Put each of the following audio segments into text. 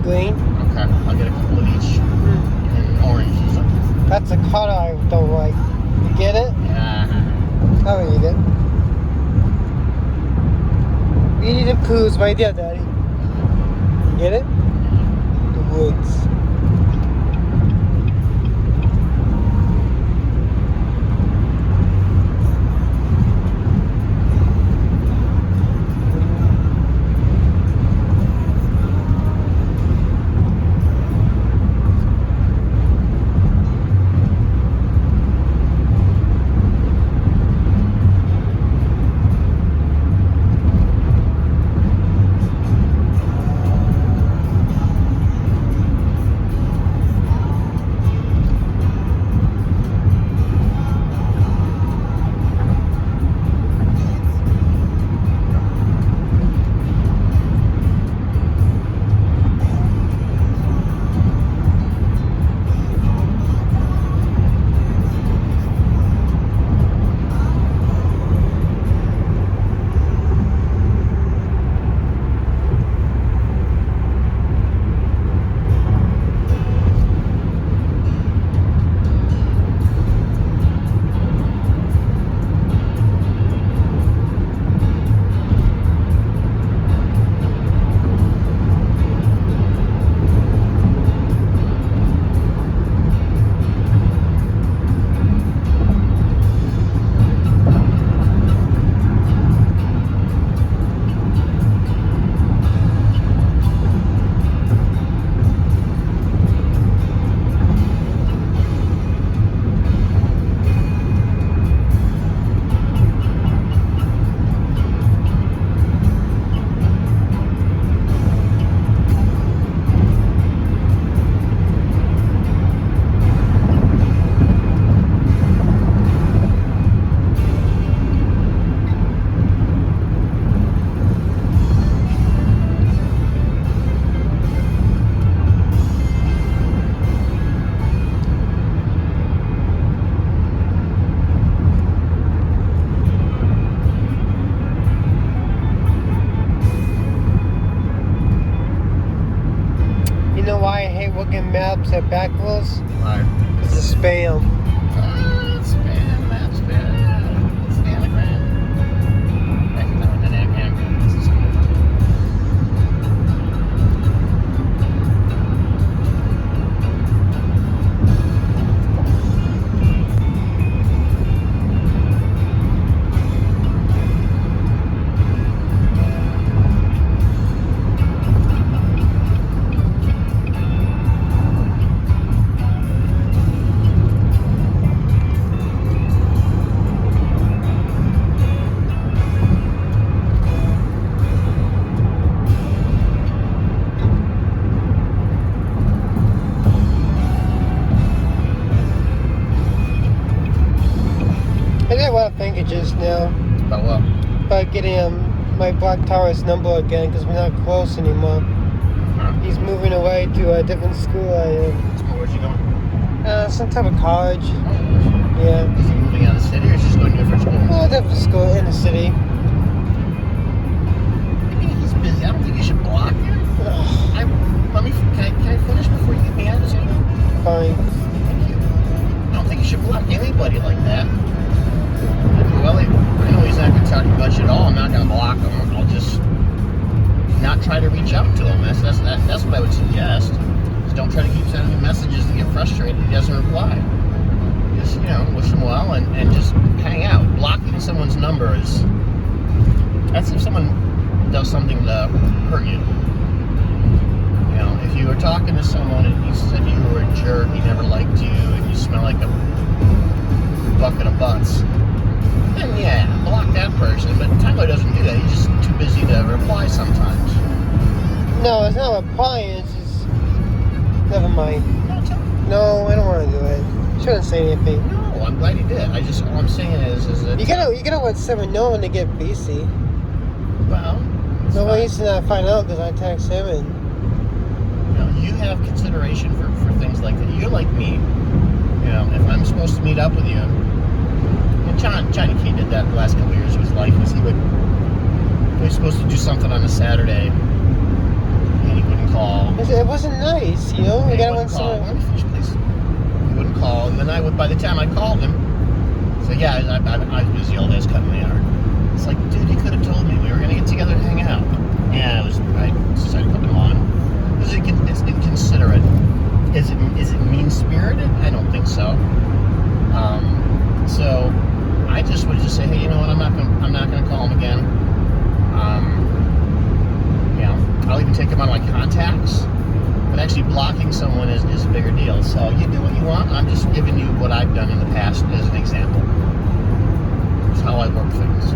green. Okay, I'll get a couple of each. And orange. That's a color I don't like. You get it? I'll eat it. Winnie the Pooh's right there, Daddy. Get it? The woods. You know why I hate looking maps at backwards? Why? It's a spam. Spam, map spam. It's anagram. That's not an anagram. This is good. I got a lot of thinking just now About what? about getting my Black Taurus number again because we're not close anymore. Huh? He's moving away to a different school I am. Where's he going? Some type of college. Oh, Yeah. is he moving out of the city or is he just going to a different school? Well, different school in the city. He's busy. I don't think you should block him. Can I finish before you get me out of here? Fine. Thank you. I don't think you should block anybody like that. Well, I know he's not going to talk much at all. I'm not going to block him. I'll just not try to reach out to him. That's what I would suggest. Just don't try to keep sending him messages to get frustrated. He doesn't reply. Just, wish him well and just hang out. Blocking someone's number is... That's if someone does something to hurt you. If you were talking to someone and he said you were a jerk, he never liked you, and you smell like a bucket of butts, then yeah, block that person. But Tyler doesn't do that. He's just too busy to reply sometimes. No, it's not replying. It's just... Never mind. No, tell him. No, I don't want to do it. Shouldn't say anything. No, I'm glad he did. All I'm saying is that... You gotta let someone know when they get busy. Well... No one needs to not find out because I text him and... You have consideration for things like that. You're like me. If I'm supposed to meet up with you, and Johnny K did that the last couple of years of his life, was he was supposed to do something on a Saturday, and he wouldn't call. It wasn't nice, you know? He You gotta wouldn't want call. some. Let me finish, please. He wouldn't call, and then by the time I called him, so yeah, I was busy all day, I was cutting my yard. It's like, dude, you could have told me we were gonna get together and hang out. Yeah, I decided to cut the lawn. It's inconsiderate. Is it mean-spirited? I don't think so. So I just would just say, hey, you know what? I'm not gonna call him again. You know, I'll even take him out of my contacts. But actually blocking someone is a bigger deal. So you do what you want. I'm just giving you what I've done in the past as an example. It's how I work things.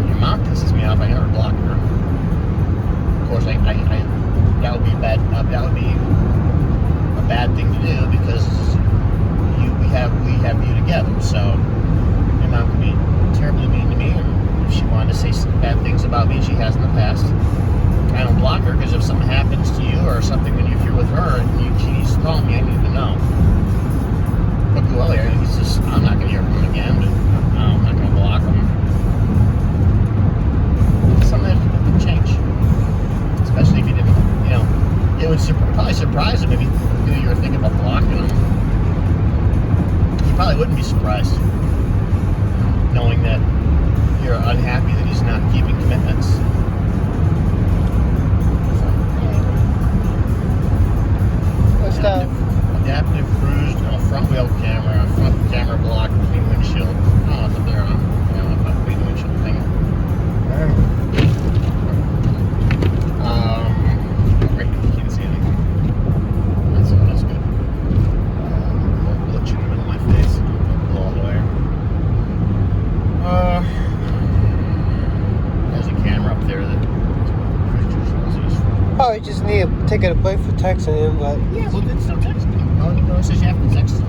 Your mom pisses me off. I never block her. Of course, that would be bad. That would be a bad thing to do because we have you together. So your mom can be terribly mean to me, and if she wanted to say some bad things about me, she has in the past. I don't block her because if something happens to you or something if you're with her and she needs to call me, I need to know. But Guelli, I'm not going to hear from him again, but I'm not going to block him. Something that can change. Especially if you didn't, you know, it would probably surprise him if you knew you were thinking about blocking him. He probably wouldn't be surprised knowing that you're unhappy that he's not keeping commitments. What's that? Adaptive cruise, front wheel camera, front camera block between windshield. Oh, it's up there on, between windshield thing. Great, you can't see anything. That's good. Won't look you in the middle of my face. Blow all the way. There's a camera up there that cruise control is used for. Probably just need to take a break for texting him, but Yeah, well, then still text him. No, it says you have to text him.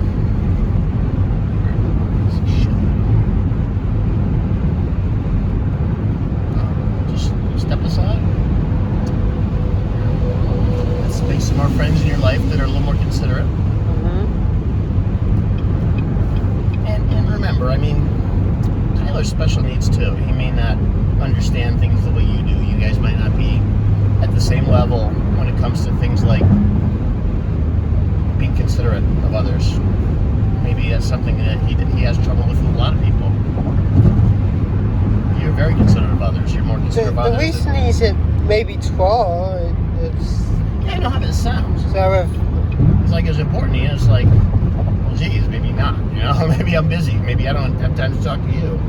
Just step aside. Let's make some more friends in your life that are a little more considerate. And remember, I mean, Tyler's special needs too. He may not understand things the way you do. You guys might not be at the same level when it comes to things like being considerate of others. Maybe that's something that he has trouble with a lot of people. You're very considerate of others. You're more considerate of the others. reason he's at maybe 12, it's Yeah, I know how that sounds. so if It's like it's important to you. It's like, well, geez, maybe not. You know, maybe I'm busy. Maybe I don't have time to talk to you.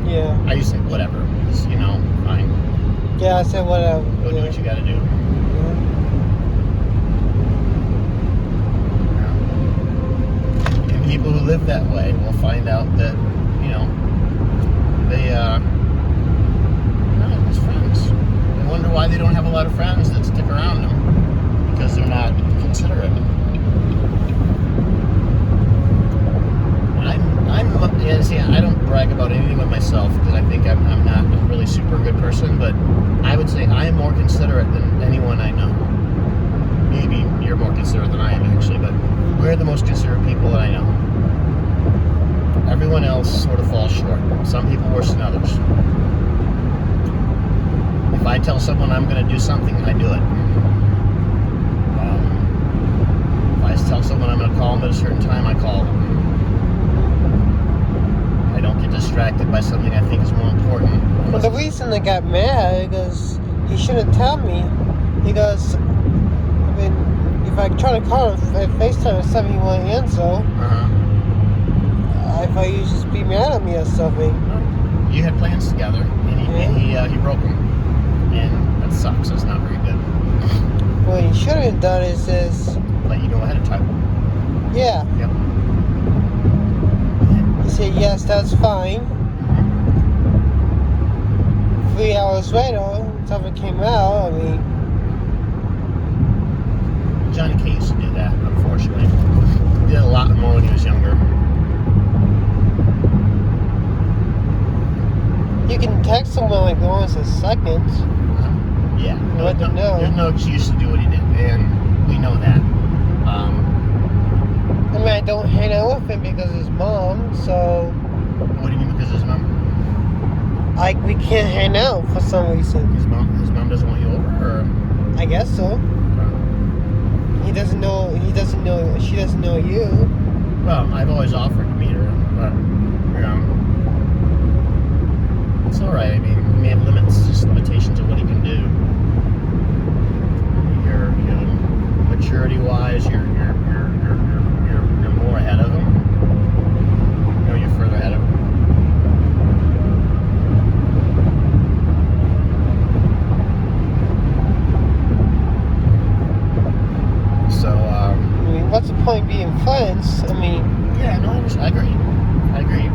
yeah. I used to say, whatever. It's, fine. Yeah, I said whatever. Go do what you got to do. And people who live that way will find out that, they not as friends. They wonder why they don't have a lot of friends that stick around them because they're not considerate. I don't brag about anything with myself because I think I'm not a really super good person, but I would say I am more considerate than anyone I know. Maybe you're more considerate than I am actually, but we're the most considerate people that I know. Everyone else sort of falls short. Some people worse than others. If I tell someone I'm going to do something, I do it. If I tell someone I'm going to call them at a certain time, I call them. I don't get distracted by something I think is more important. Well, the reason I got mad because he shouldn't tell me. Because, if I try to call him at FaceTime or something, he won't answer. I thought he'd just be mad at me or something. You had plans together, and he broke them, and that sucks. That's not very good. What he should have done is Let you know ahead of time. yeah. Yep. He said yes, that's fine. 3 hours later, something came out. Johnny K used to do that, unfortunately. He did a lot more when he was younger. You can text someone like once a second. Yeah. Let them know. There's no excuse to do what he did, and we know that. I don't hang out with him because of his mom, so... What do you mean because of his mom? we can't hang out for some reason. His mom doesn't want you over, or? I guess so. He doesn't know. She doesn't know you. Well, I've always offered to meet her, but it's all right. I mean, he may have limitations of what he can do. Maturity-wise, you're more ahead of him. You're further ahead of him. So, I mean, what's the point of being friends? I mean, yeah, no, I agree,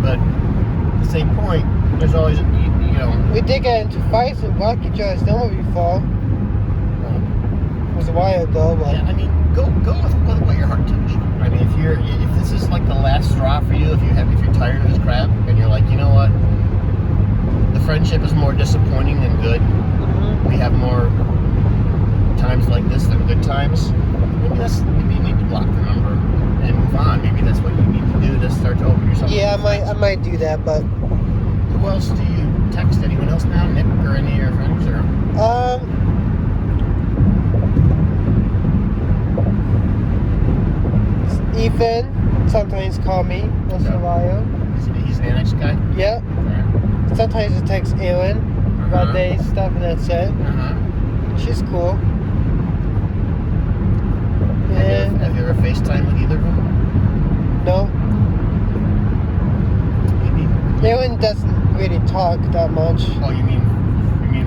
but at the same point, there's always, we did get into fights and blocked each other's number before. It was a while ago, but yeah, I mean, go with what your heart tells you. I mean, if this is like the last straw for you, if you're tired of this crap, and you're like, you know what, the friendship is more disappointing than good. We have more times like this than good times. Maybe you need to block the number and move on. Maybe that's what you need to do to start to open yourself. Yeah, I might do that, but who else do you text? Anyone else now? Nick or any of your friends? Or Ethan sometimes call me once in a while. He's an annex guy? Yeah. Right. Sometimes it takes Aaron about day stuff, and that's it. She's cool. And have you ever FaceTime with either of them? No. Maybe. Aaron doesn't really talk that much. Oh, you mean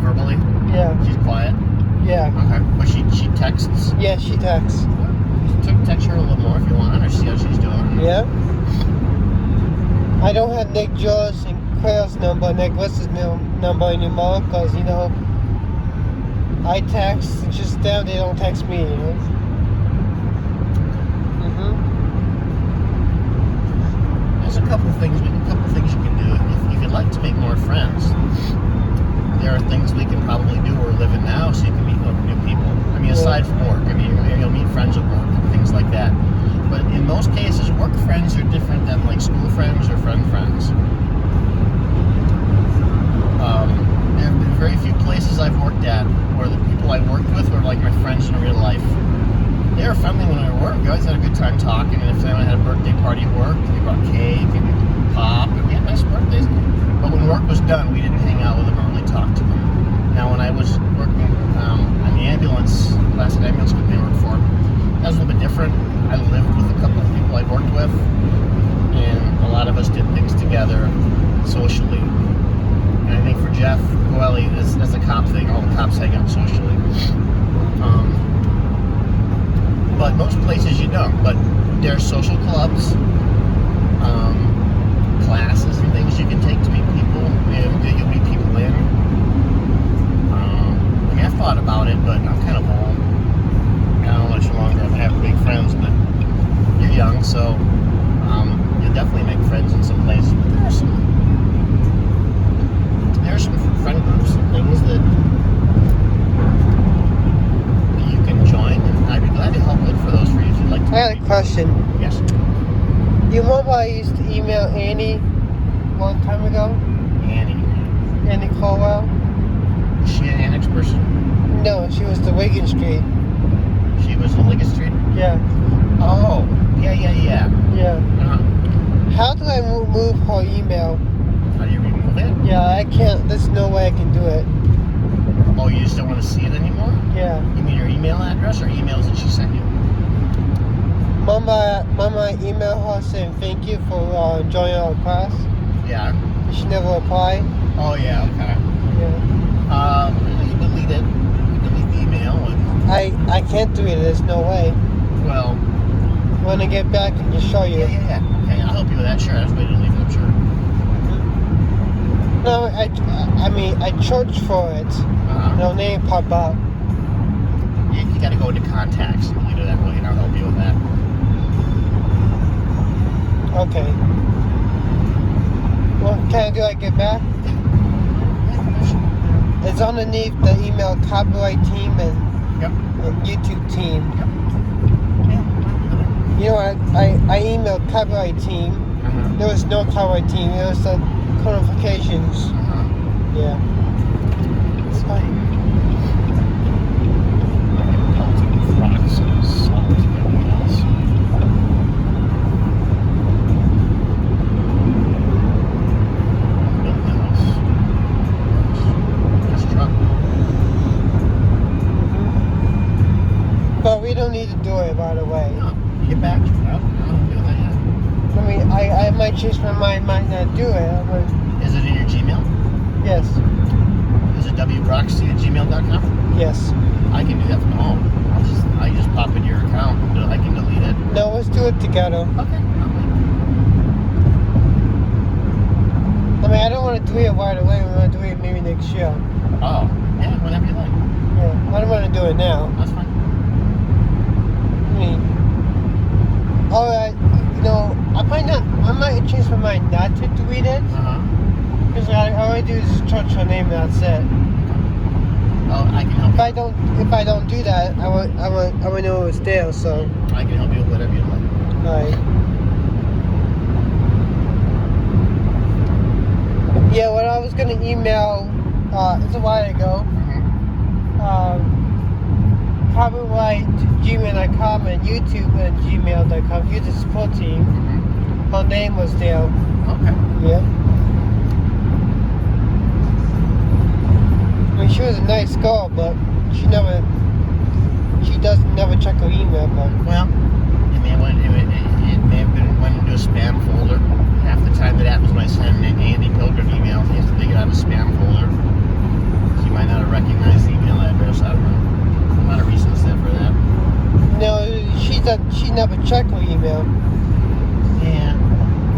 verbally? Yeah. She's quiet? Yeah. Okay. But she texts? Yeah, she texts. Text her a little more if you want, or see how she's doing. Yeah. I don't have Nick Joe's and Claire's number, Nick West's number anymore, because, I text, it's just them, they don't text me, There's a couple things you can do. If you'd like to make more friends, there are things we can probably do where we're living now so you can meet new people. I mean, aside from work, you'll meet friends at work and things like that. But in most cases, work friends are different than like school friends or friends. There have been very few places I've worked at where the people I worked with were like my friends in real life. They were friendly when we were at work. We always had a good time talking, and if anyone had a birthday party at work, we brought cake and pop, and we had nice birthdays. But when work was done, we didn't hang out with them or really talk to them. Now, when I was working on the ambulance, classic ambulance company I worked for, that was a little bit different. I lived with a couple of people I worked with, and a lot of us did things together socially. And I think for Jeff Coelho, that's a cop thing. All the cops hang out socially. But most places you don't. But there are social clubs, classes and things you can take to meet people, and you'll meet people in. I've thought about it, but I'm kind of old. I don't know much longer. I have big friends, but you're young, so you'll definitely make friends in some places. But there are some friend groups and things that you can join, and I'd be glad to help look for those for you if you'd like to. I had a question. Yes. You remember I used to email Annie a long time ago? Annie Caldwell? Is she an annex person? No, she was the Wigan Street. She was the Liggett Street? Yeah. Oh, yeah. Yeah. Uh-huh. How do I move her email? How do you remove it? Yeah, I can't. There's no way I can do it. Oh, you just don't want to see it anymore? Yeah. You mean her email address or emails that she sent you? Mama emailed her saying thank you for joining our class. Yeah. She never replied. Oh, yeah, okay. Yeah. You delete it. You delete the email. And, I can't do it. There's no way. well, When I get back, I can just show you. yeah. Okay, I'll help you with that. Sure, that's a way to delete it, I'm sure. No, I charged for it. No name pop up. You got to go into contacts and delete it that way, and I'll help you with that. Okay. What can I do? I get back? It's underneath the email copyright team and YouTube team. Yep. You know what? I emailed copyright team. There was no copyright team. There was notifications. Yeah. It's fine. Pelted with rocks and salt and everything else. Building the house. This truck. But we don't need to do it right away. No, you get back. Well, I don't do that yet. I mean, I might change my mind, might not do it. Is it in your Gmail? Yes. Is it wbroxy@gmail.com? Yes. I can do that from home. I just pop in your account. I can delete it. No, let's do it together. Okay. I mean, I don't want to do it right away. We want to do it maybe next year. Oh, yeah, whenever you like. Yeah. I don't want to do it now. That's fine. I mean, alright, you know, I might change my mind not to delete it. Because all I do is just change my name and that's it. Oh, I can help If I don't do that, I would know it was there, so. I can help you with whatever you'd like. Alright. Yeah, what I was gonna email, it's a while ago. Probably like gmail.com and YouTube and gmail.com. User support team. Her name was there. Okay. Yeah. I mean, she was a nice girl, but she does never check her email. But Well, it may have been went into a spam folder. Half the time that happens when I send Andy Pilgrim emails, he has to dig it out of a spam folder. She might not have recognized the email address. I don't know. A lot of reasons there for that. no, she never checked her email. Yeah.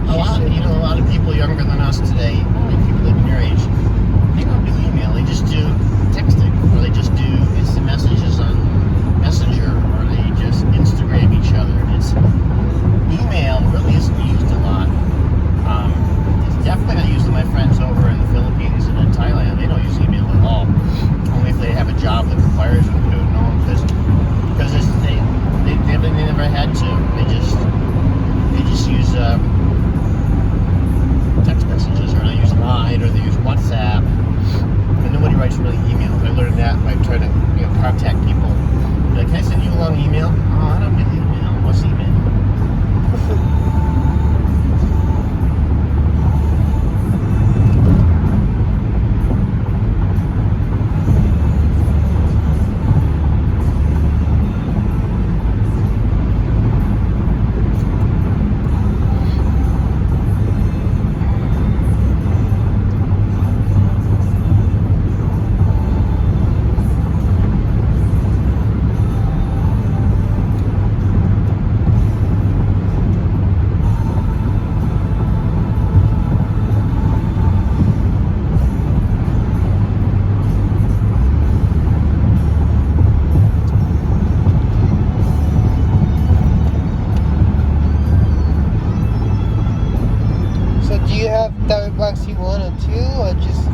A lot of people younger than us today, people even your age, they don't do email. They just do texting, or they just do instant messages on Messenger, or they just Instagram each other. Email really isn't used a lot. It's definitely not used to my friends over in the Philippines and in Thailand. They don't use email at all. Only if they have a job that requires them to. No, because they never had to. They just use text messages, or they use Line, or they use WhatsApp. But nobody writes really emails. I learned that by trying to contact people. Like, can I send you a long email? Oh, I don't get email. What's email? Broxy 1 or 2, or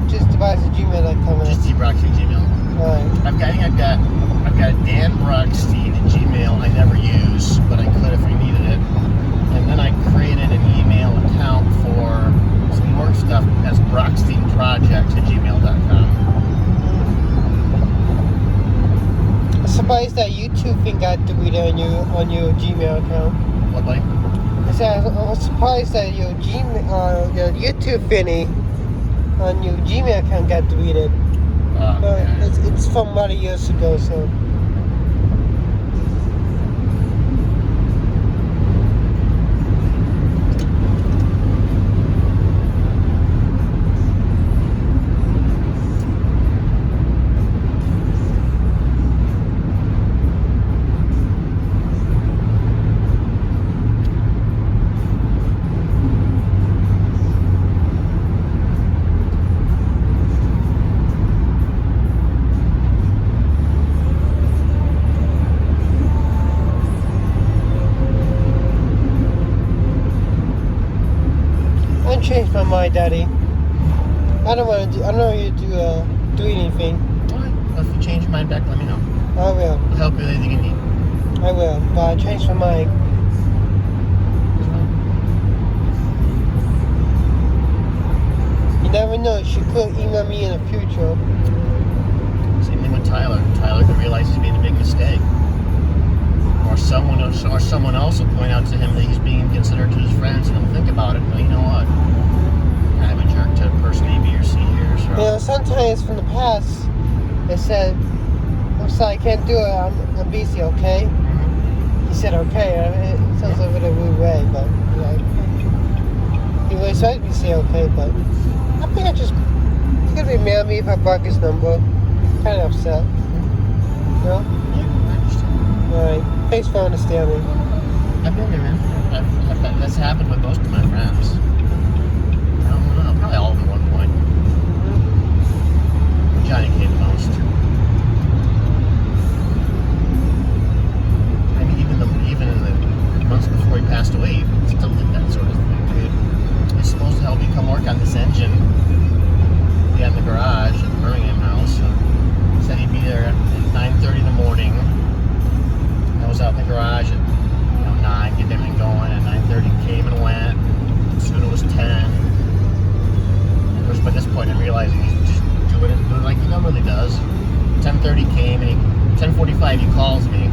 just device at gmail.com? Just dbroxy at Gmail. Alright. I've got Dan Brockstein at Gmail. I never use, but I could if I needed it. And then I created an email account for some work stuff as brocksteinproject at gmail.com. I'm surprised that YouTube thing got deleted on your Gmail account. What, buddy? I was surprised that your YouTube thingy on your Gmail account got deleted. But it's from a lot of years ago, so. Changed my mind, Daddy. I don't want you to do anything. Alright. Well, if you change your mind back, let me know. I will. I'll help you with anything you need. I will. But I changed my mind. You never know. She could email me in the future. Same thing with Tyler. Tyler could realize he's made a big mistake. Or someone else will point out to him that he's being considerate to his friends, and he'll think about it. Well, you know what? I'm a jerk to person A, B, or C here. So. You know, sometimes from the past, they said, "I'm sorry, I can't do it. I'm busy. Okay." He said, "Okay." It sounds like a weird way, but he was supposed to say okay, but I think he's gonna be mad at me if I block his number. Kind of upset. You know? Yeah, I understand. Alright. Thanks for understanding. I've been there, man. That's happened with most of my friends. I don't know, probably all of them at one point. Johnny came the most. I mean, even in the months before he passed away, he still did that sort of thing. He's supposed to help me come work on this engine. He had in the garage at the Birmingham house. And said he'd be there at 9:30 in the morning. I was out in the garage at 9, getting everything going, and 9:30 came and went. Soon it was 10. Of course, by this point, I'm realizing he's just doing it like he normally does. 10:30 came, and 10:45 he calls me.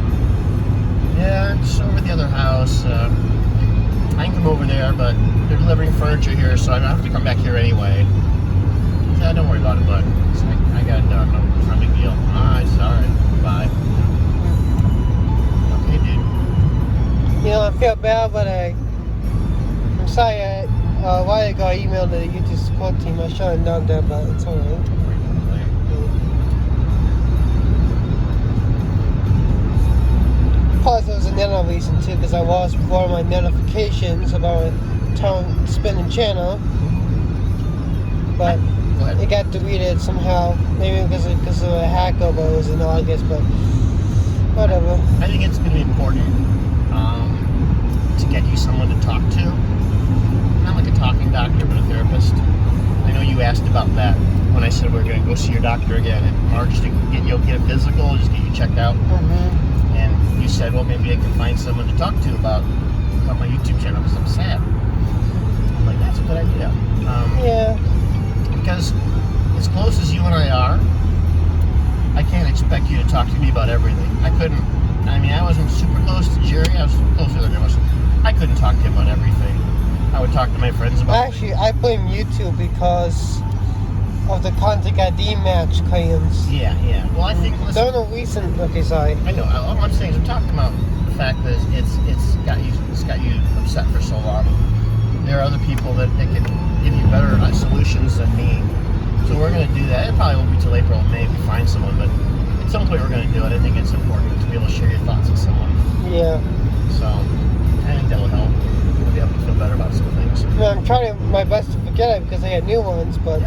Yeah, I'm just over at the other house. I can come over there, but they're delivering furniture here, so I have to come back here anyway. He said, don't worry about it, bud. I got it done. No, it's not a big deal. Alright, sorry. Bye. Okay, dude. You know, I feel bad, but I'm sorry. A while ago, I emailed the YouTube support team. I should have known that, but it's alright. Plus, there was another reason too, because I lost one of my notifications about Town Spinning channel, but it got deleted somehow. Maybe because of a hacker, but it was in August. But whatever. I think it's going to be important to get you someone to talk to. Not like a talking doctor, but a therapist. I know you asked about that when I said we're going to go see your doctor again in March to get a physical, just get you checked out. And you said, well, maybe I can find someone to talk to about my YouTube channel because I'm sad. I'm like, that's a good idea. Yeah. Because as close as you and I are, I can't expect you to talk to me about everything. I couldn't. I mean, I wasn't super close to Jerry. I was closer than I was. I couldn't talk to him about everything. I would talk to my friends about Actually, I blame YouTube because of the Contact ID match claims. Yeah. Well, I think... There are no recent... Okay, sorry. I know. All I'm saying is I'm talking about the fact that it's got you upset for so long. There are other people that can give you better solutions than me. So we're going to do that. It probably won't be till April or May if we find someone, but at some point we're going to do it. I think it's important to be able to share your thoughts with someone. Yeah. So I think that'll help. We'll be able to feel better about some things. Well, I'm trying my best to forget it because I had new ones, but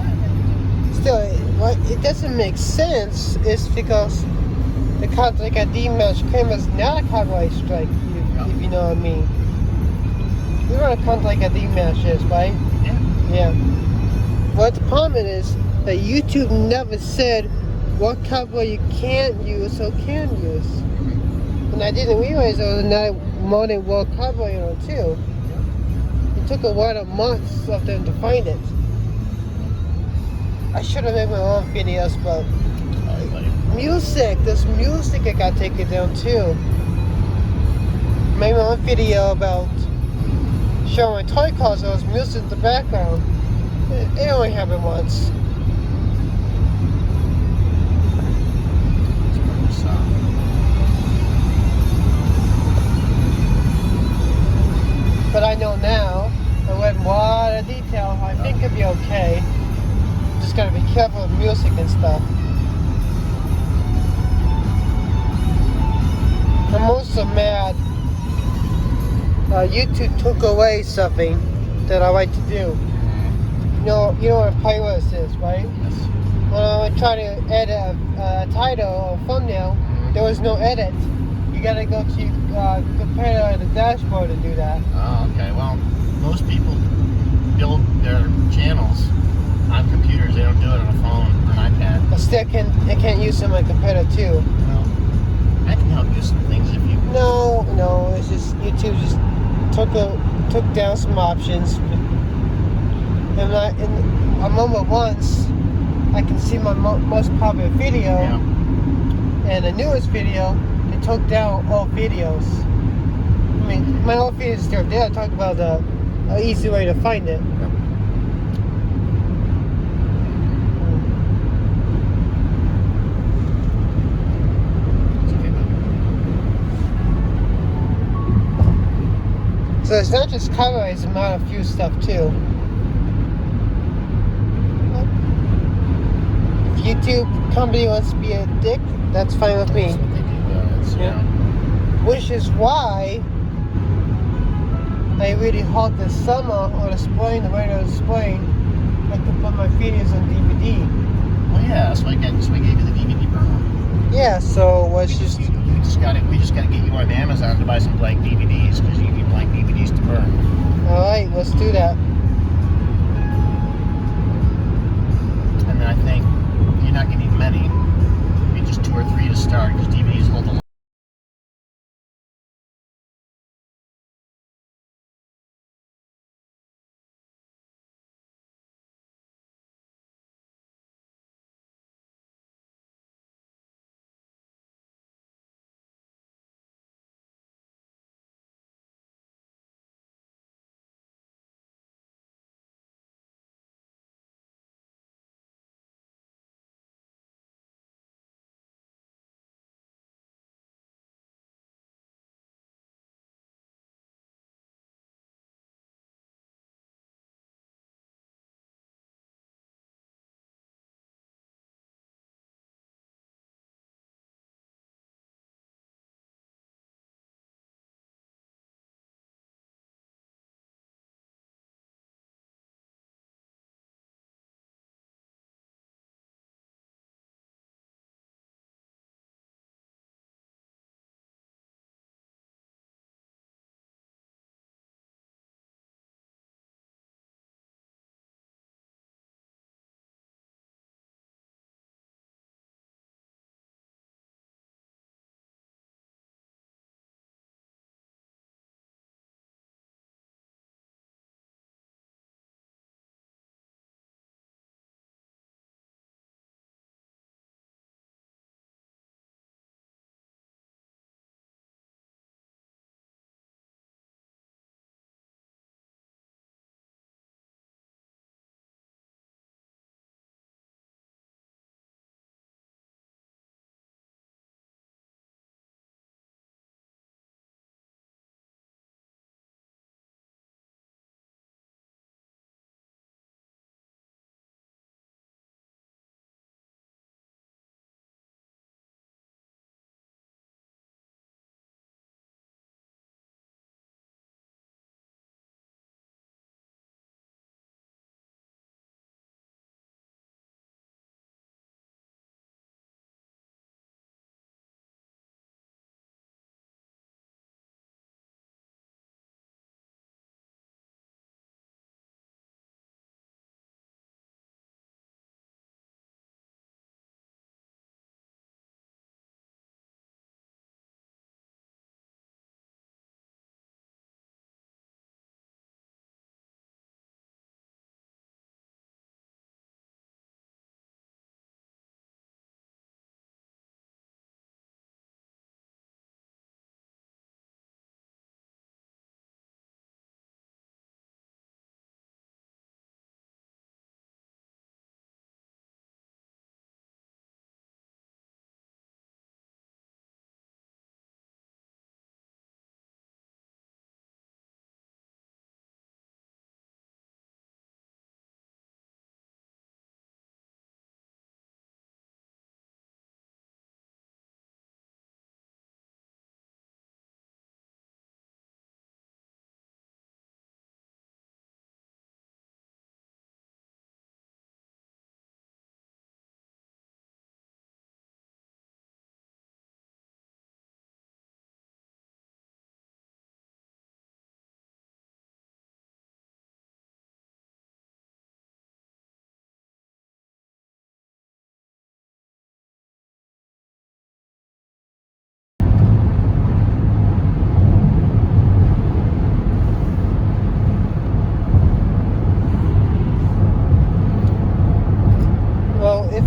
still, it doesn't make sense. It's because the Contact ID match claim is not a copyright strike, if you know what I mean. You know what a Contact ID match is, right? Yeah. What the problem is that YouTube never said what copyright you can't use or can use. And I didn't realize there was another modern world copyright on it too. It took a while, months of them to find it. I should have made my own videos, but music, this music I got taken down too. Made my own video about showing my toy cars, there was music in the background. It only happened once. But I know now, I went in a lot of detail, I think it'll be okay. Just gotta be careful with music and stuff. I'm also mad. YouTube took away something that I like to do. You know what a playlist is, right? Yes. When I would try to edit a title or thumbnail, there was no edit. You gotta go to compare the dashboard to do that. Oh, okay. Well, most people build their channels on computers. They don't do it on a phone or an iPad. I still can't use it on my computer too. Well, I can help you some things if you... No, it's just YouTube just took down some options. And a moment once, I can see my most popular video, Yeah. and the newest video, they took down all videos. I mean, my old videos are still there. I talk about the easy way to find it. So it's not just cover, it's about a few stuff too. If YouTube company wants to be a dick, that's fine with me. That's what they do, it's, Yeah. Which is why I really hope this summer or the spring, the way of the spring, I could put my videos on DVD. Well, yeah, that's why I gave you the DVD burner. Yeah, so let's just. We just gotta get you on Amazon to buy some blank DVDs because you need blank DVDs to burn. Alright, let's do that. And then I think you're not gonna need many. Maybe just 2 or 3 to start because DVDs hold a lot.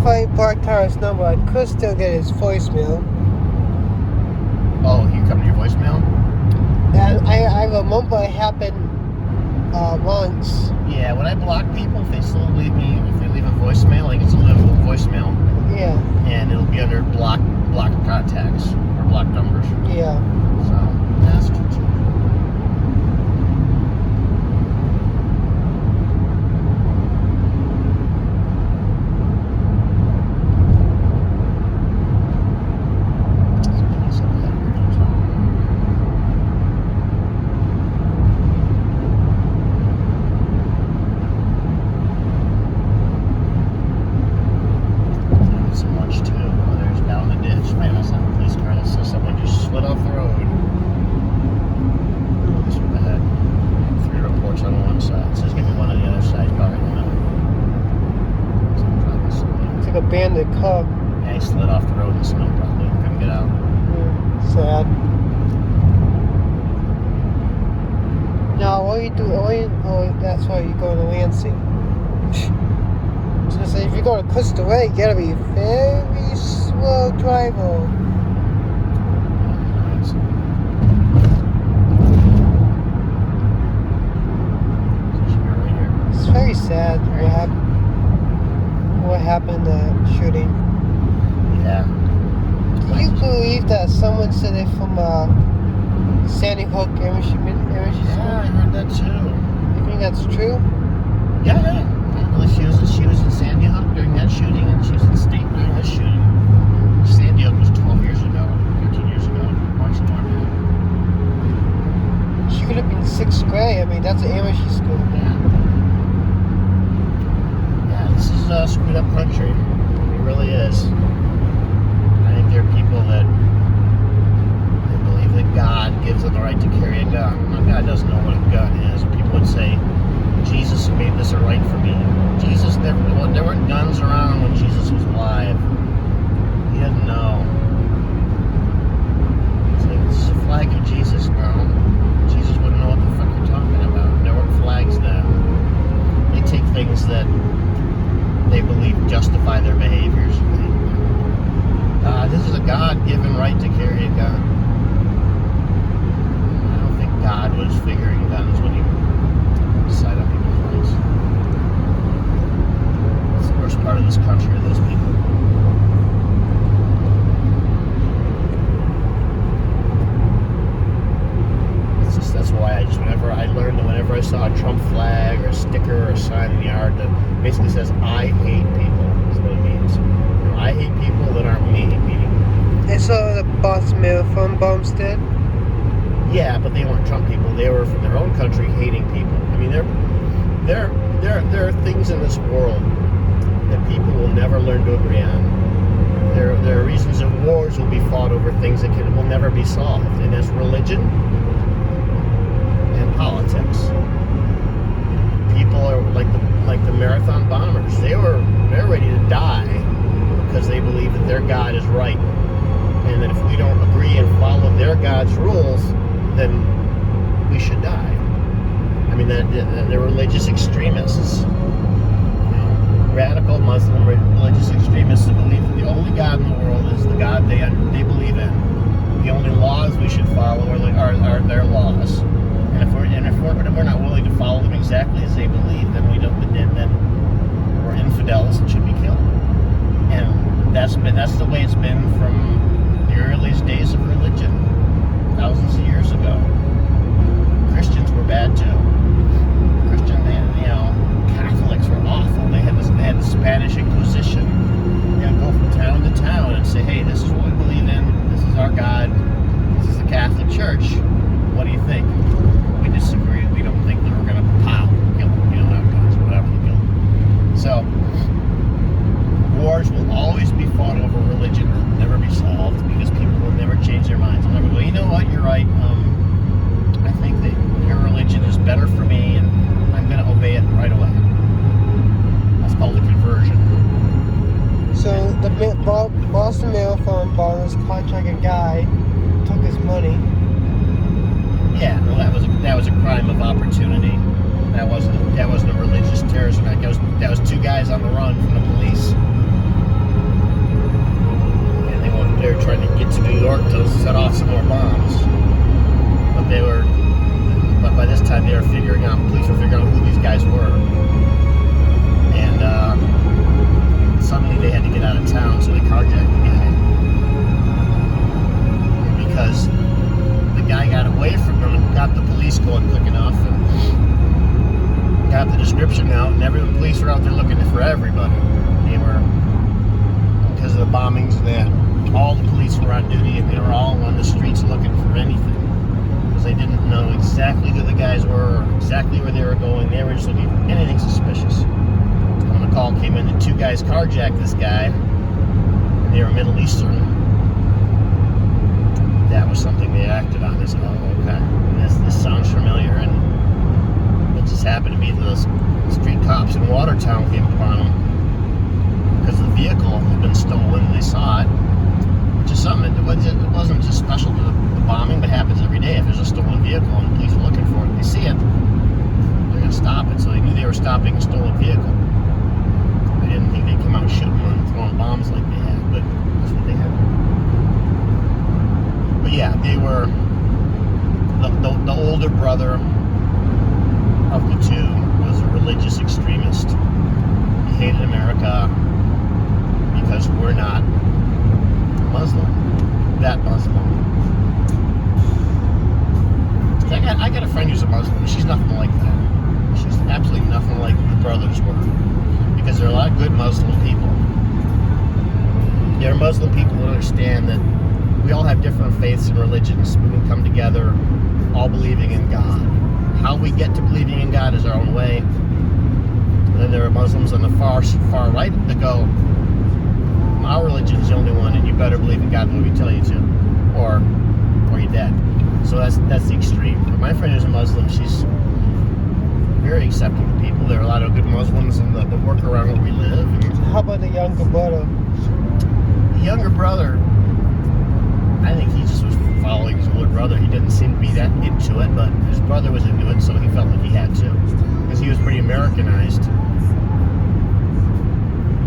if I blocked Tyler's number, I could still get his voicemail. Oh, he come to your voicemail? And I remember it happened once. Yeah, when I block people, if they still leave a voicemail, like it's a little voicemail. Yeah. And it'll be under block contacts or block numbers. Yeah. So that's true. Abandoned car. Yeah, he slid off the road in the snow probably. Couldn't get out. Yeah, sad. Now, what do you do? Oh, that's why you go to Lansing. So if you go to Costa Rica, you gotta be a very slow driver. It's very sad what happened that shooting. Yeah. Can you believe that someone said it from Sandy Hook Elementary School? Yeah, I heard that too. You think that's true? Yeah. Well, she was in Sandy Hook during that shooting, and she was in state during this shooting. Sandy Hook was 12 years ago, 13 years ago, much more now. She could have been 6th grade. I mean, that's an elementary school. Yeah, this is a screwed up country. It really is. I think there are people that they believe that God gives them the right to carry a gun. Well, God doesn't know what a gun is. People would say, Jesus made this a right for me. Jesus never, well, there weren't guns around when Jesus was alive. He didn't know. It's like, this is a flag of Jesus. No. Jesus wouldn't know what the fuck you're talking about. There weren't flags then. They take things that they believe justify their behaviors. This is a God-given right to carry a gun. I don't think God was figuring guns when he decided on people's rights. That's the worst part of this country, are those people. That's why whenever I saw a Trump flag or a sticker or a sign in the yard that basically says, I hate people, is what it means. I hate people that aren't me, meaning. I saw the Boston Marathon Bumstead. Yeah, but they weren't Trump people. They were from their own country hating people. I mean, there are things in this world that people will never learn to agree on. There are reasons that wars will be fought over things that will never be solved, and that's religion and politics. People are like the marathon bombers. They're ready to die because they believe that their God is right, and that if we don't agree and follow their God's rules, then we should die. I mean, they're religious extremists, radical Muslim religious extremists that believe that the only God in the world is the God they believe in. The only laws we should follow are their laws. And if we're not willing to follow them exactly as they believe, then then we're infidels and should be killed. And that's the way it's been from the earliest days of religion, thousands of years ago. Christians were bad too. Catholics were awful. They had the Spanish Inquisition. They would go from town to town and say, "Hey, this is what we believe in. This is our God. This is the Catholic Church. What do you think?" We disagree. We don't think that we're going to kill them. Have guns, whatever they kill them. So wars will always be fought over religion. They'll never be solved because people will never change their minds. They'll never go, you know what? You're right. I think that your religion is better for me, and I'm going to obey it right away. That's called a conversion. So the Boston Marathon bombers contracted guy took his money. Yeah, well, that was a crime of opportunity. That wasn't a religious terrorism act. That was two guys on the run from the police. were trying to get to New York to set off some more bombs. But by this time police were figuring out who these guys were. And suddenly they had to get out of town, so they carjacked the guy. And because the guy got away from them and got the police going quick enough and got the description out, and the police were out there looking for everybody. Because of the bombings, all the police were on duty, and they were all on the streets looking for anything. Because they didn't know exactly who the guys were, or exactly where they were going. They were just looking for anything suspicious. When the call came in, the two guys carjacked this guy, and they were Middle Eastern. That was something they acted on. They said, oh, okay, this sounds familiar. And it just happened to be the street cops in Watertown came upon them. Because the vehicle had been stolen, and they saw it, which is something. It wasn't just special to the bombing, but it happens every day. If there's a stolen vehicle and the police are looking for it, they see it, they're going to stop it. So they knew they were stopping a stolen vehicle. They didn't think they'd come out shooting and throwing bombs like they had, but that's what they had. But yeah, they were the older brother of the two was a religious extremist. He hated America because we're not Muslim, that Muslim. I got a friend who's a Muslim. She's nothing like that. She's absolutely nothing like the brothers were. Because there are a lot of good Muslim people. There are Muslim people who understand that we all have different faiths and religions, but we come together all believing in God. How we get to believing in God is our own way. And then there are Muslims on the far right that go, our religion is the only one, and you better believe in God when we tell you to, or you're dead. So that's the extreme. But my friend who's a Muslim, she's very accepting of people. There are a lot of good Muslims in the work around where we live. How about the younger brother? The younger brother, I think he just was following his older brother. He didn't seem to be that into it, but his brother was into it, so he felt like he had to, because he was pretty Americanized.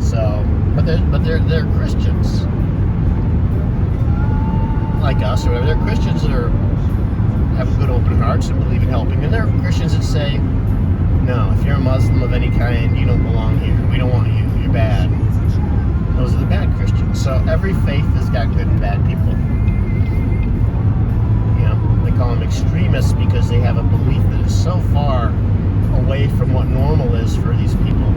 So, but they're Christians, like us or whatever. They're Christians that have good open hearts and believe in helping, and they're Christians that say, no, if you're a Muslim of any kind, you don't belong here. We don't want you. You're bad. Those are the bad Christians. So every faith has got good and bad people. They call them extremists because they have a belief that is so far away from what normal is for these people.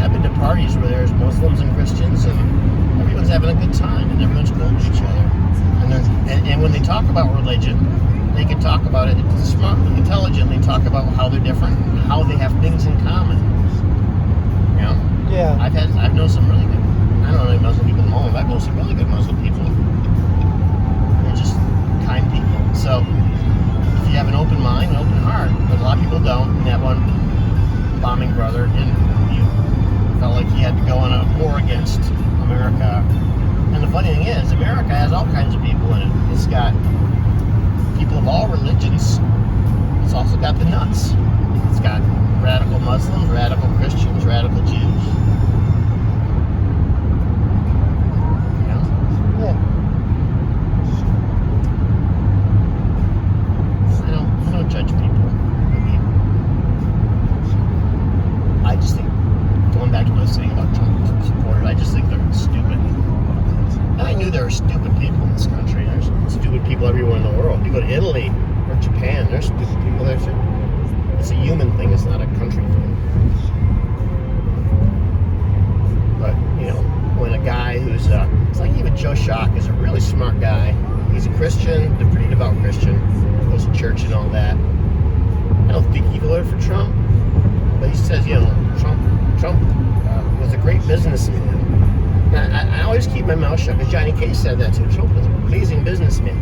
I've been to parties where there's Muslims and Christians, and everyone's having a good time, and everyone's cool with each other. And when they talk about religion, they can talk about it smart and intelligently, talk about how they're different, and how they have things in common. Yeah. I've known some really good. I don't know any Muslim people at the moment, but I've known some really good Muslim people. They're just kind people. So if you have an open mind, an open heart, but a lot of people don't. And that one bombing brother didn't. He felt like he had to go on a war against America. And the funny thing is, America has all kinds of people in it. It's got people of all religions. It's also got the nuts. It's got radical Muslims, radical Christians, radical Jews. Yeah. I don't judge people. I just think, going back to what I was saying about Trump supporters, I just think they're stupid. And I knew there were stupid people in this country. There's stupid people everywhere in the world. You go to Italy or Japan, there's stupid people there too. It's a human thing, it's not a country thing. But, when a guy who's, it's like even Joe Schock is a really smart guy. He's a Christian, a pretty devout Christian, goes to church and all that. I don't think he voted for Trump, but he says, Trump was a great businessman. And I always keep my mouth shut, because Johnny Case said that too. Trump was an amazing businessman.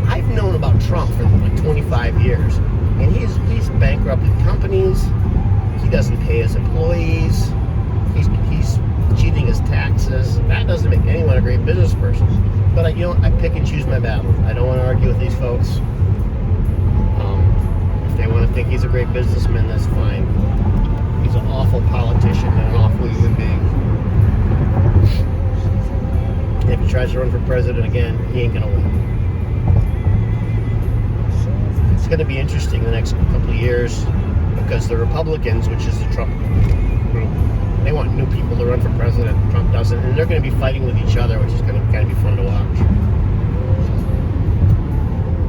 I've known about Trump for like 25 years. And he's bankrupted companies. He doesn't pay his employees. He's cheating his taxes. That doesn't make anyone a great business person. But I pick and choose my battles. I don't want to argue with these folks. If they want to think he's a great businessman, that's fine. He's an awful politician and an awful human being. tries to run for president again, he ain't gonna win. So it's gonna be interesting the next couple of years because the Republicans, which is the Trump group, they want new people to run for president. Trump doesn't, and they're going to be fighting with each other, which is going to kind of be fun to watch.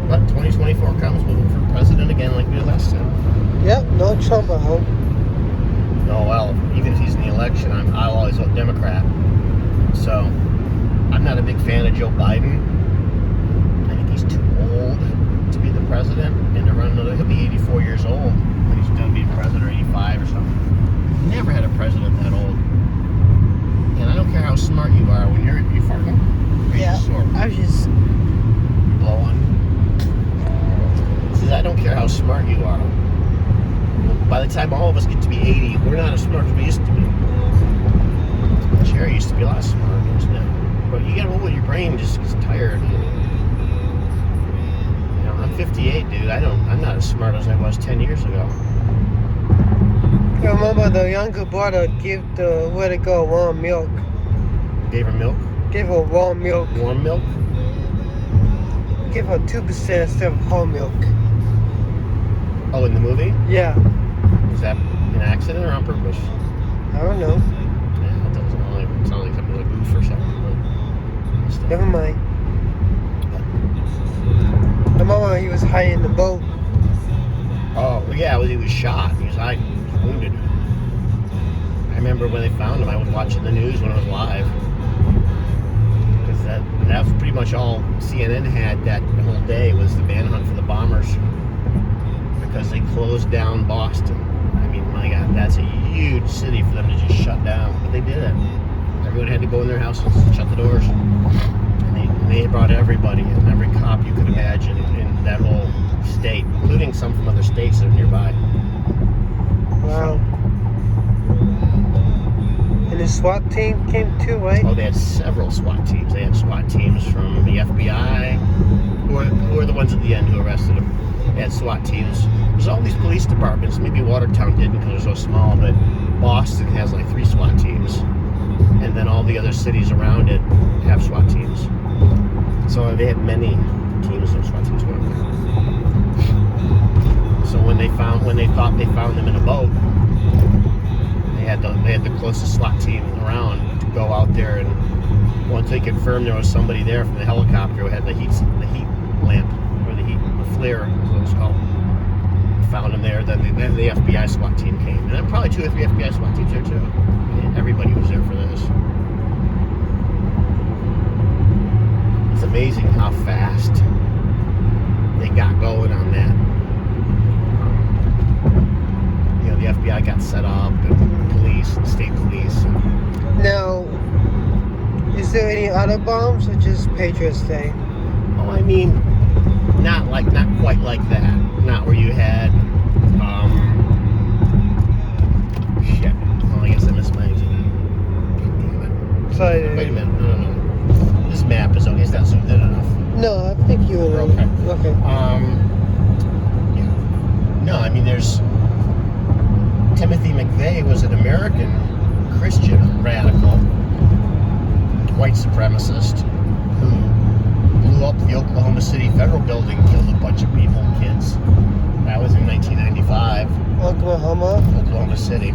But 2024 comes, we'll vote for president again like we did last time. Yep, no Trump, I hope. Oh well, even if he's in the election, I'll always vote Democrat. So I'm not a big fan of Joe Biden. I think he's too old to be the president and to run another. He'll be 84 years old when he's done being president, or 85 or something. Never had a president that old. And I don't care how smart you are when you're farting. Yeah, I was just blowing. Says I don't care how smart you are. By the time all of us get to be 80, we're not as smart as we used to be. Jerry used to be a lot smarter than us now. But you get old, your brain just gets tired. You know, I'm 58, dude. I'm not as smart as I was 10 years ago. I remember the younger brother gave the way to go warm milk. Gave her milk? Gave her warm milk. Warm milk? Gave her 2% instead of whole milk. Oh, in the movie? Yeah. Was that an accident or on purpose? I don't know. Yeah, that doesn't sound like something like goof or something. But Never mind. The moment he was hiding in the boat. Oh, yeah, he was shot. He was hiding. Wounded. I remember when they found him, I was watching the news when it was live. Because that was pretty much all CNN had that whole day was the manhunt for the bombers. Because they closed down Boston. I mean, my God, that's a huge city for them to just shut down. But they did it. Everyone had to go in their houses and shut the doors. And they brought everybody and every cop you could imagine in that whole state, including some from other states that are nearby. Wow. And the SWAT team came too, right? Oh, they had several SWAT teams. They had SWAT teams from the FBI, who were the ones at the end who arrested them. They had SWAT teams. There's all these police departments. Maybe Watertown didn't because they're so small, but Boston has like 3 SWAT teams. And then all the other cities around it have SWAT teams. So they had many teams of SWAT teams going there. So when they thought they found them in a boat, they had the closest SWAT team around to go out there, and once they confirmed there was somebody there from the helicopter who had the heat lamp or the flare, is what it's called, found them there. Then the FBI SWAT team came, and then probably 2 or 3 FBI SWAT teams there too. And everybody was there for this. It's amazing how fast they got going on that. The FBI got set up, and police, and state police. Now, is there any other bombs or just Patriots Day? Oh, I mean, not quite like that. Not where you had, shit. Oh, I guess I missed my. Damn it. Sorry. Wait a minute. No. This map is okay. It's not zoomed in enough. No, I think you were okay. Okay. Yeah. No, I mean, there's. Timothy McVeigh was an American Christian radical, white supremacist, who blew up the Oklahoma City Federal Building, killed a bunch of people, kids. That was in 1995. Oklahoma City.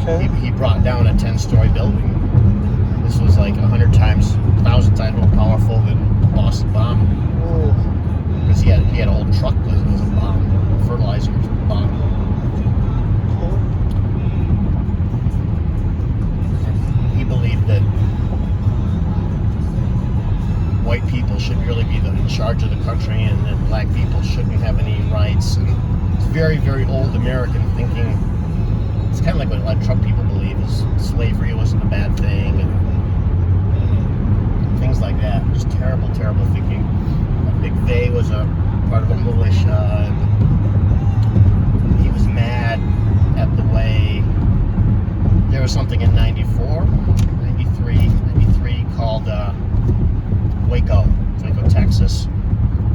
Okay. He brought down a 10-story building. This was like 1,000 times more powerful than the Boston bomb. Because he had a whole truck with a bomb, fertilizer bomb. Believe that white people should really be in charge of the country and that black people shouldn't have any rights. And it's very, very old American thinking. It's kind of like what a lot of Trump people believe is slavery wasn't a bad thing and things like that. Just terrible, terrible thinking. McVeigh was a part of a militia. He was mad at the way there was something in 93 called Waco, Texas.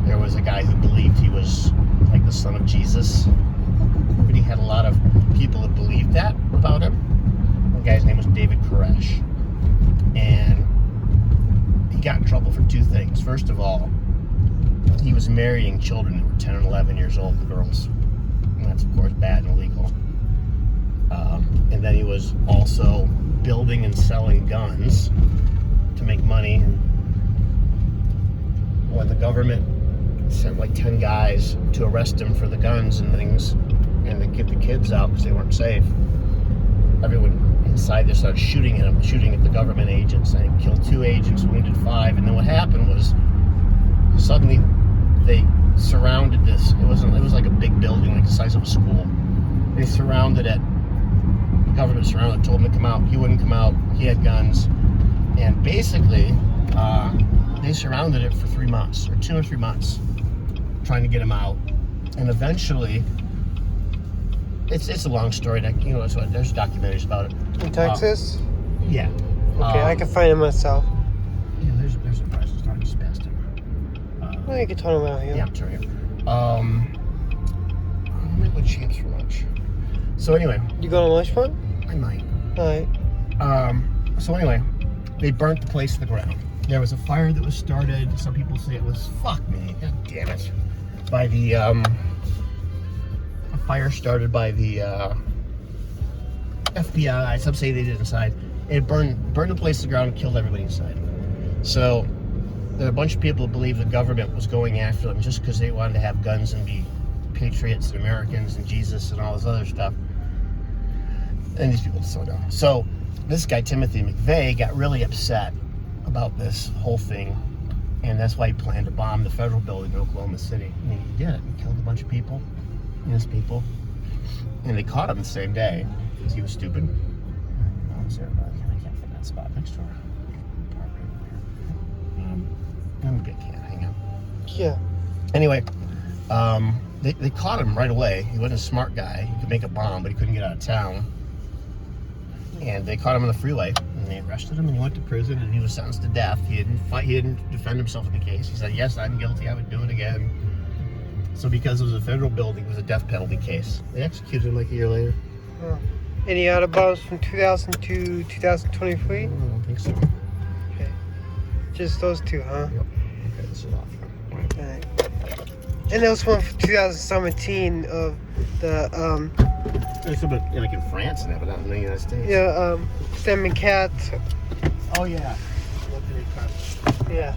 There was a guy who believed he was like the son of Jesus. But he had a lot of people that believed that about him. One guy's name was David Koresh. And he got in trouble for two things. First of all, he was marrying children that were 10 and 11 years old, the girls. And that's, of course, bad and illegal. And then he was also building and selling guns to make money. And when the government sent like 10 guys to arrest him for the guns and things, and to get the kids out because they weren't safe, everyone inside there started shooting at him, shooting at the government agents. And he killed 2 agents, wounded 5. And then what happened was suddenly they surrounded this. It was like a big building, like the size of a school. They surrounded it. The government surrounded it, told him to come out. He wouldn't come out. He had guns. And basically, they surrounded it for 3 months, or 2 or 3 months, trying to get him out. And eventually, it's a long story. That, you know, there's documentaries about it. In Texas? Yeah. Okay, I can find it myself. Yeah, there's a price. It's not spastic. No, you can turn around here. Yeah, I'm turning here. I'm gonna go Champs for lunch. So anyway. You going to lunch one? I might. Alright. So anyway, they burnt the place to the ground. There was a fire that was started. Some people say it was, fuck me, god damn it, by the, a fire started by the, FBI. Some say they did inside. It burned the place to the ground and killed everybody inside. So there are a bunch of people who believe the government was going after them just because they wanted to have guns and be patriots and Americans and Jesus and all this other stuff. And these people slow down. So this guy, Timothy McVeigh, got really upset about this whole thing. And that's why he planned to bomb the federal building in Oklahoma City. And he did it. He killed a bunch of people, innocent people. And they caught him the same day because he was stupid. I can't find that spot next door. I'm good, can't hang out. Yeah. Anyway, they caught him right away. He wasn't a smart guy. He could make a bomb, but he couldn't get out of town. And they caught him on the freeway, and they arrested him, and he went to prison, and he was sentenced to death. He didn't fight. He didn't defend himself in the case. He said, "Yes, I'm guilty. I would do it again." So because it was a federal building, it was a death penalty case. They executed him like a year later. Oh. Any other bombs from 2000 to 2023? I don't think so. Okay. Just those two, huh? Yep. Okay, this is off. Alright. And there was one from 2017 of the, There's some like in France and that, but not in the United States. Sam and Cat. Oh yeah. Yeah.